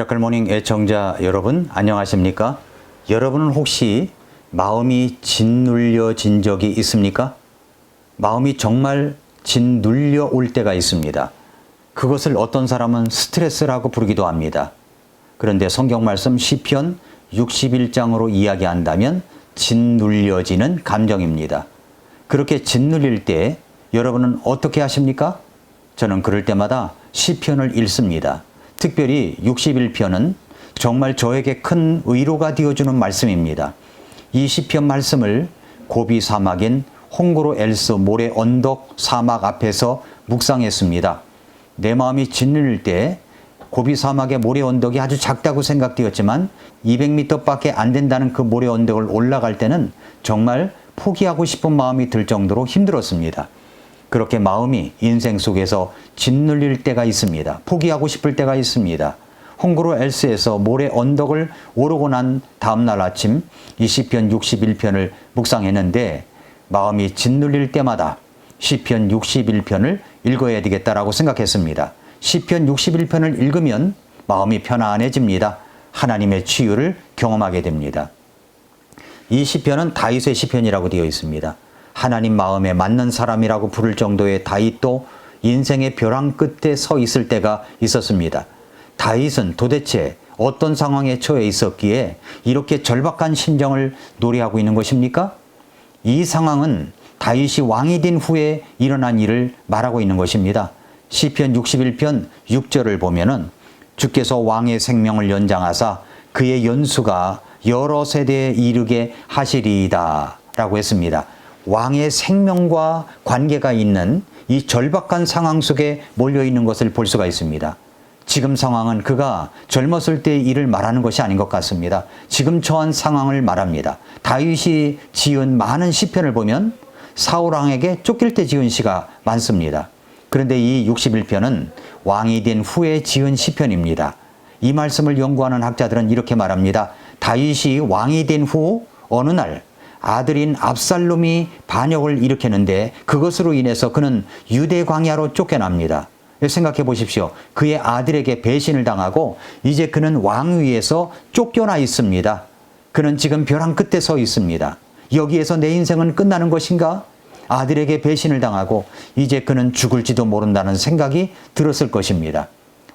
미라클모닝 애청자 여러분 안녕하십니까? 여러분은 혹시 마음이 짓눌려진 적이 있습니까? 마음이 정말 짓눌려 올 때가 있습니다. 그것을 어떤 사람은 스트레스라고 부르기도 합니다. 그런데 성경 말씀 시편 61장으로 이야기한다면 짓눌려지는 감정입니다. 그렇게 짓눌릴 때 여러분은 어떻게 하십니까? 저는 그럴 때마다 시편을 읽습니다. 특별히 61편은 정말 저에게 큰 위로가 되어주는 말씀입니다. 이 시편 말씀을 고비 사막인 홍고로 엘스 모래 언덕 사막 앞에서 묵상했습니다. 내 마음이 짓눌릴 때 고비 사막의 모래 언덕이 아주 작다고 생각되었지만 200m밖에 안 된다는 그 모래 언덕을 올라갈 때는 정말 포기하고 싶은 마음이 들 정도로 힘들었습니다. 그렇게 마음이 인생 속에서 짓눌릴 때가 있습니다. 포기하고 싶을 때가 있습니다. 홍고로 엘스에서 모래 언덕을 오르고 난 다음날 아침 이 시편 61편을 묵상했는데 마음이 짓눌릴 때마다 시편 61편을 읽어야 되겠다라고 생각했습니다. 시편 61편을 읽으면 마음이 편안해집니다. 하나님의 치유를 경험하게 됩니다. 이 시편은 다윗의 시편이라고 되어 있습니다. 하나님 마음에 맞는 사람이라고 부를 정도의 다윗도 인생의 벼랑 끝에 서 있을 때가 있었습니다. 다윗은 도대체 어떤 상황에 처해 있었기에 이렇게 절박한 심정을 노래하고 있는 것입니까? 이 상황은 다윗이 왕이 된 후에 일어난 일을 말하고 있는 것입니다. 시편 61편 6절을 보면은 주께서 왕의 생명을 연장하사 그의 연수가 여러 세대에 이르게 하시리이다 라고 했습니다. 왕의 생명과 관계가 있는 이 절박한 상황 속에 몰려있는 것을 볼 수가 있습니다. 지금 상황은 그가 젊었을 때의 일을 말하는 것이 아닌 것 같습니다. 지금 처한 상황을 말합니다. 다윗이 지은 많은 시편을 보면 사울왕에게 쫓길 때 지은 시가 많습니다. 그런데 이 61편은 왕이 된 후에 지은 시편입니다. 이 말씀을 연구하는 학자들은 이렇게 말합니다. 다윗이 왕이 된 후 어느 날 아들인 압살롬이 반역을 일으켰는데 그것으로 인해서 그는 유대 광야로 쫓겨납니다. 생각해 보십시오. 그의 아들에게 배신을 당하고 이제 그는 왕위에서 쫓겨나 있습니다. 그는 지금 벼랑 끝에 서 있습니다. 여기에서 내 인생은 끝나는 것인가? 아들에게 배신을 당하고 이제 그는 죽을지도 모른다는 생각이 들었을 것입니다.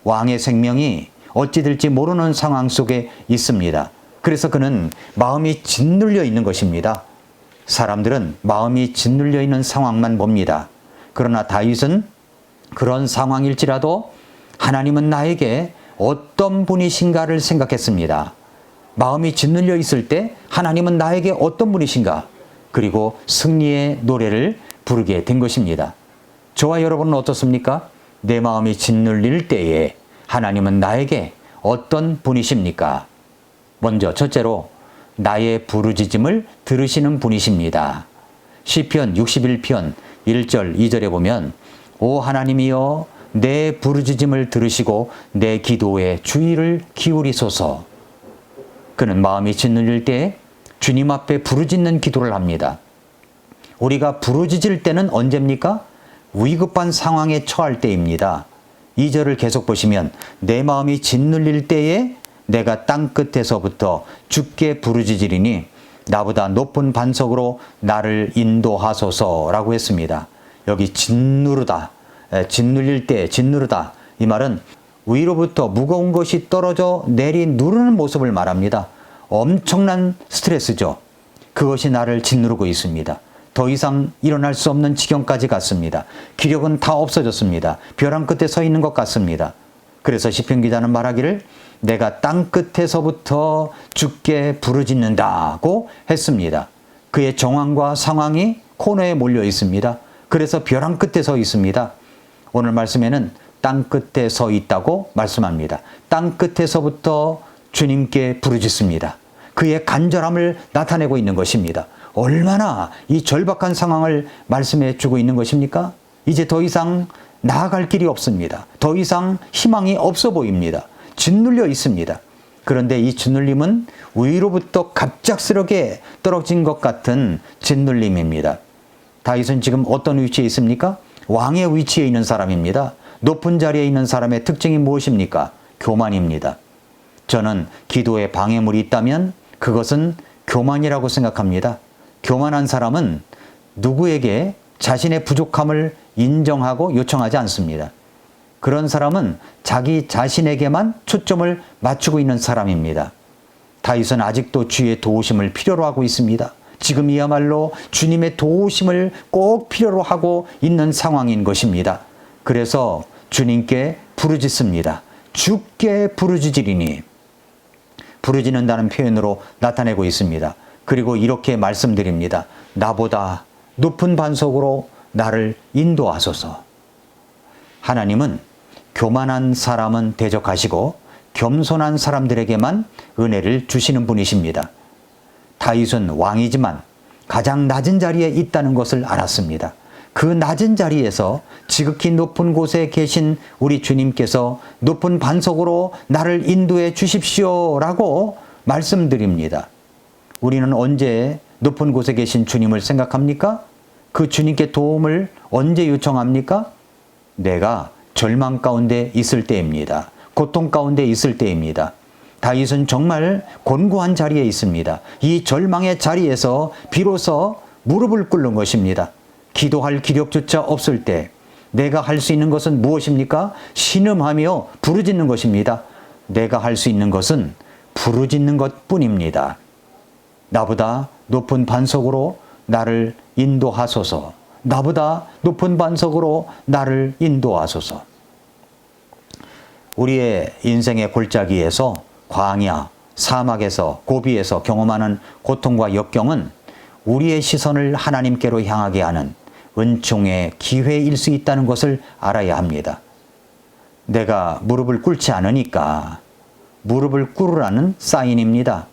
왕의 생명이 어찌 될지 모르는 상황 속에 있습니다. 그래서 그는 마음이 짓눌려 있는 것입니다. 사람들은 마음이 짓눌려 있는 상황만 봅니다. 그러나 다윗은 그런 상황일지라도 하나님은 나에게 어떤 분이신가를 생각했습니다. 마음이 짓눌려 있을 때 하나님은 나에게 어떤 분이신가? 그리고 승리의 노래를 부르게 된 것입니다. 저와 여러분은 어떻습니까? 내 마음이 짓눌릴 때에 하나님은 나에게 어떤 분이십니까? 먼저 첫째로 나의 부르짖음을 들으시는 분이십니다. 시편 61편 1절 2절에 보면 오 하나님이여 내 부르짖음을 들으시고 내 기도에 주의를 기울이소서. 그는 마음이 짓눌릴 때 주님 앞에 부르짖는 기도를 합니다. 우리가 부르짖을 때는 언제입니까? 위급한 상황에 처할 때입니다. 2절을 계속 보시면 내 마음이 짓눌릴 때에 내가 땅끝에서부터 주께 부르짖으리니 나보다 높은 반석으로 나를 인도하소서라고 했습니다. 여기 짓누르다, 짓눌릴 때 짓누르다 이 말은 위로부터 무거운 것이 떨어져 내리 누르는 모습을 말합니다. 엄청난 스트레스죠. 그것이 나를 짓누르고 있습니다. 더 이상 일어날 수 없는 지경까지 갔습니다. 기력은 다 없어졌습니다. 벼랑 끝에 서 있는 것 같습니다. 그래서 시편 기자는 말하기를 내가 땅 끝에서부터 주께 부르짖는다고 했습니다. 그의 정황과 상황이 코너에 몰려 있습니다. 그래서 벼랑 끝에 서 있습니다. 오늘 말씀에는 땅 끝에 서 있다고 말씀합니다. 땅 끝에서부터 주님께 부르짖습니다. 그의 간절함을 나타내고 있는 것입니다. 얼마나 이 절박한 상황을 말씀해 주고 있는 것입니까? 이제 더 이상 나아갈 길이 없습니다. 더 이상 희망이 없어 보입니다. 짓눌려 있습니다. 그런데 이 짓눌림은 위로부터 갑작스럽게 떨어진 것 같은 짓눌림입니다. 다윗은 지금 어떤 위치에 있습니까? 왕의 위치에 있는 사람입니다. 높은 자리에 있는 사람의 특징이 무엇입니까? 교만입니다. 저는 기도에 방해물이 있다면 그것은 교만이라고 생각합니다. 교만한 사람은 누구에게 자신의 부족함을 인정하고 요청하지 않습니다. 그런 사람은 자기 자신에게만 초점을 맞추고 있는 사람입니다. 다윗은 아직도 주의 도우심을 필요로 하고 있습니다. 지금이야말로 주님의 도우심을 꼭 필요로 하고 있는 상황인 것입니다. 그래서 주님께 부르짖습니다. 주께 부르짖으리니. 부르짖는다는 표현으로 나타내고 있습니다. 그리고 이렇게 말씀드립니다. 나보다 높은 반석으로 나를 인도하소서. 하나님은 교만한 사람은 대적하시고 겸손한 사람들에게만 은혜를 주시는 분이십니다. 다윗은 왕이지만 가장 낮은 자리에 있다는 것을 알았습니다. 그 낮은 자리에서 지극히 높은 곳에 계신 우리 주님께서 높은 반석으로 나를 인도해 주십시오라고 말씀드립니다. 우리는 언제 높은 곳에 계신 주님을 생각합니까? 그 주님께 도움을 언제 요청합니까? 내가 절망 가운데 있을 때입니다. 고통 가운데 있을 때입니다. 다윗은 정말 곤고한 자리에 있습니다. 이 절망의 자리에서 비로소 무릎을 꿇는 것입니다. 기도할 기력조차 없을 때 내가 할 수 있는 것은 무엇입니까? 신음하며 부르짖는 것입니다. 내가 할 수 있는 것은 부르짖는 것뿐입니다. 나보다 높은 반석으로 나를 인도하소서. 나보다 높은 반석으로 나를 인도하소서. 우리의 인생의 골짜기에서 광야, 사막에서, 고비에서 경험하는 고통과 역경은 우리의 시선을 하나님께로 향하게 하는 은총의 기회일 수 있다는 것을 알아야 합니다. 내가 무릎을 꿇지 않으니까 무릎을 꿇으라는 사인입니다.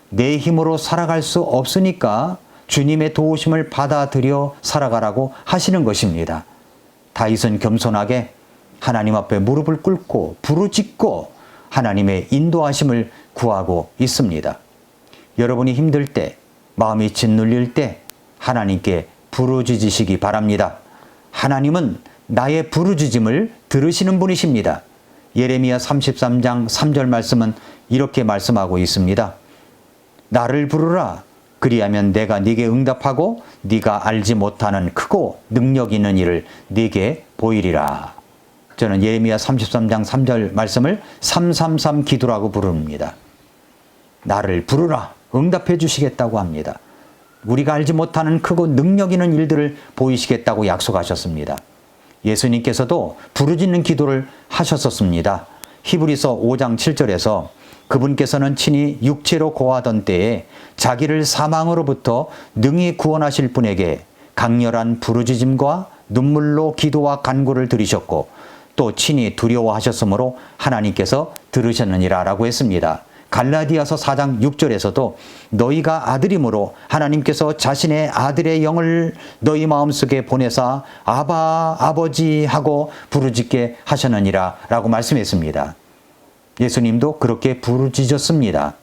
내 힘으로 살아갈 수 없으니까 주님의 도우심을 받아들여 살아가라고 하시는 것입니다. 다윗은 겸손하게 하나님 앞에 무릎을 꿇고 부르짖고 하나님의 인도하심을 구하고 있습니다. 여러분이 힘들 때, 마음이 짓눌릴 때 하나님께 부르짖으시기 바랍니다. 하나님은 나의 부르짖음을 들으시는 분이십니다. 예레미야 33장 3절 말씀은 이렇게 말씀하고 있습니다. 나를 부르라. 그리하면 내가 네게 응답하고 네가 알지 못하는 크고 능력 있는 일을 네게 보이리라. 저는 예레미야 33장 3절 말씀을 333 기도라고 부릅니다. 나를 부르라. 응답해 주시겠다고 합니다. 우리가 알지 못하는 크고 능력 있는 일들을 보이시겠다고 약속하셨습니다. 예수님께서도 부르짖는 기도를 하셨었습니다. 히브리서 5장 7절에서 그분께서는 친히 육체로 고하던 때에 자기를 사망으로부터 능히 구원하실 분에게 강렬한 부르짖음과 눈물로 기도와 간구를 드리셨고 또 친히 두려워하셨으므로 하나님께서 들으셨느니라 라고 했습니다. 갈라디아서 4장 6절에서도 너희가 아들이므로 하나님께서 자신의 아들의 영을 너희 마음속에 보내사 아바 아버지 하고 부르짖게 하셨느니라 라고 말씀했습니다. 예수님도 그렇게 부르짖었습니다.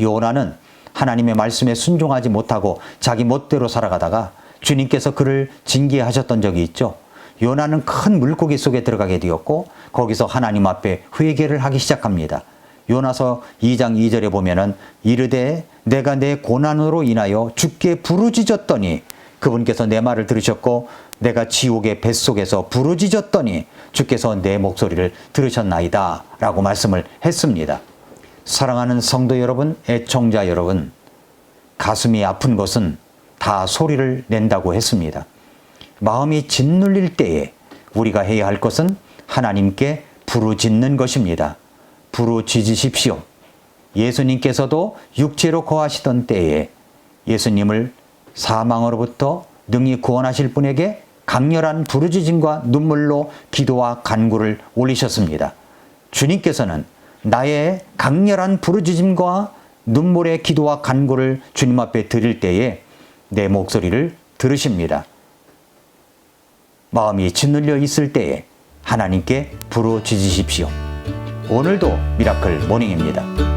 요나는 하나님의 말씀에 순종하지 못하고 자기 멋대로 살아가다가 주님께서 그를 징계하셨던 적이 있죠. 요나는 큰 물고기 속에 들어가게 되었고 거기서 하나님 앞에 회개를 하기 시작합니다. 요나서 2장 2절에 보면은 이르되 내가 내 고난으로 인하여 주께 부르짖었더니 그분께서 내 말을 들으셨고 내가 지옥의 뱃속에서 부르짖었더니 주께서 내 목소리를 들으셨나이다 라고 말씀을 했습니다. 사랑하는 성도 여러분, 애청자 여러분, 가슴이 아픈 것은 다 소리를 낸다고 했습니다. 마음이 짓눌릴 때에 우리가 해야 할 것은 하나님께 부르짖는 것입니다. 부르짖으십시오. 예수님께서도 육체로 거하시던 때에 예수님을 사망으로부터 능히 구원하실 분에게 강렬한 부르짖음과 눈물로 기도와 간구를 올리셨습니다. 주님께서는 나의 강렬한 부르짖음과 눈물의 기도와 간구를 주님 앞에 드릴 때에 내 목소리를 들으십니다. 마음이 짓눌려 있을 때에 하나님께 부르짖으십시오. 오늘도 미라클 모닝입니다.